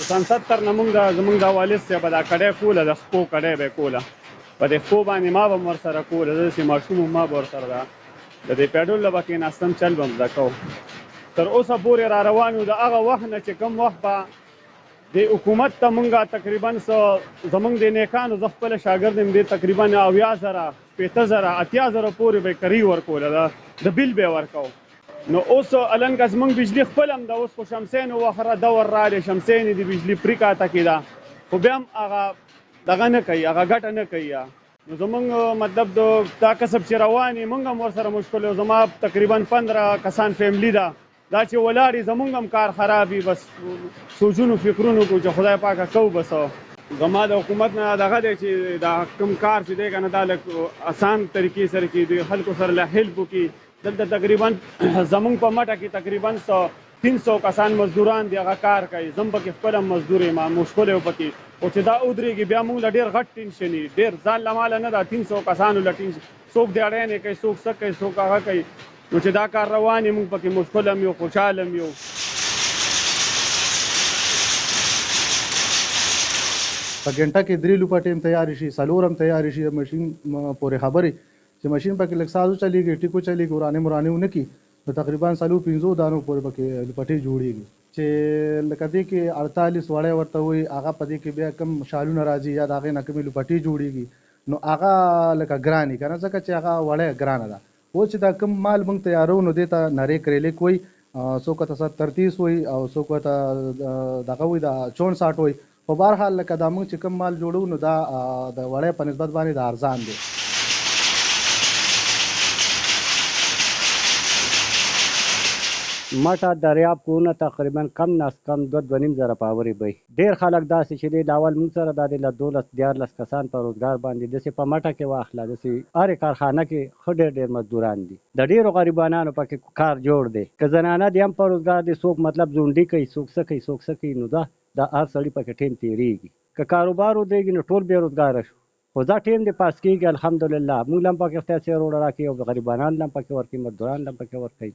سن 70 نه زمونږ د والد صاحب دا کډی کوله، د خپو کډی به یې کوله، په دې خپو باندې ما به هم ورسره کوله، زه داسې ماشوم وم، ما به ورسره د دې پیډل نه به کېناستم، چل به هم زده کوم. تر اوسه پورې را روان یو. د هغه وخت نه چې کوم وخت به د حکومت ته مونږ تقریبا زمونږ د نیکانو، زه خپله شاګرد یم، دې تقریبا 90,000 80,000 80,000 پورې به یې کري ورکوله، د بیل به یې ورکوو. نو اوس النګه زمونږ بجلي خپل هم ده، اوس خو شمسیانو وخت دور راغلی، شمسیانې د بجلي پرې کاته کې ده، خو بیا هم هغه دغه نه کوي، هغه ګټه نه کوي. نو زمونږ مطلب دا کسب چې روان یې مونږ هم ورسره مشکل یو. زما تقریبا 15 کسان فیملي ده، دا چې ولاړ زمونږ هم کار خراب وي. بس سوچونو فکرونو کو چې خدای پاکه کوو. بس زما د حکومت نه دغه دی چې دا کوم کار چې دی که نه، دا لږ اسان طریقې سره کې د خلکو سره له هیلپ وکړي. دلته تقریبا زمونږ په مټه کې تقریبا 300 کسان مزدوران دی، هغه کار کوي. زم پکې خپله مزدور یم، مشکل یو پکې. خو چې دا ودرېږي بیا موږ له ډېر غټ ټینشن وي، ډېر ځان له ماله نه، دا 300 کسانو له ټینشن، څوک دیاړی نه کوي، څوک څه کوي، څوک هغه کوي. نو چې دا کار روان وي موږ پکې مشکل هم یو، خوشحال هم یو. په ګنټه کې 3 لوپه ټیم تیار شي، 4 هم تیار شي. ماشین پورې خبرې چې ماشین پکې لږ سازو چلیږي، ټیکو چلیږي، ورانې ونه کی، نو تقریبا 4-5 دانو پورې پکې لپټې جوړیږي. چې لکه دې کې 48 وړی ورته وي، هغه په دې کې بیا کم شالونه راځي یا د هغې نه کمې لپټې جوړیږي. نو هغه لکه ګرانې که نه، ځکه چې هغه وړی ګرانه ده. اوس چې دا کم مال موږ تیارو نو دې ته نری کریلیک وایي، څوک ورته 70-30 وایي، او څوک ورته دغه وایي د 64 وایي. په بهرحال لکه دا موږ چې کم مال جوړو نو دا د وړی په نسبت باندې د ارزان دی. مټه دریاب کورونه تقریبا کم نه کم 2-2.5 زره پاورې به ډېر خلک داسې چې دی د اول موږ سره دا د 12-14 کسان په روزګار باندې داسې په مټه کې واخله، داسې هرې کارخانه کې ښه ډېر مزدوران دي، د ډېرو غریبانانو پکې کار جوړ دی. که زنانه دي هم په روزګار دي، څوک مطلب زونډي کوي، څوک څه کوي، څوک څه کوي، نو دا هر سړي پکې ټیم تېرېږي. که کاروبار ودرېږي نو ټول بې روزګاره شو، خو دا ټیم دې پاس کېږي الحمدلله. موږ هم پکې خدای څه روډه راکړي او غریبانان هم پکې ورکوي، مزدوران هم پکې ورکوي.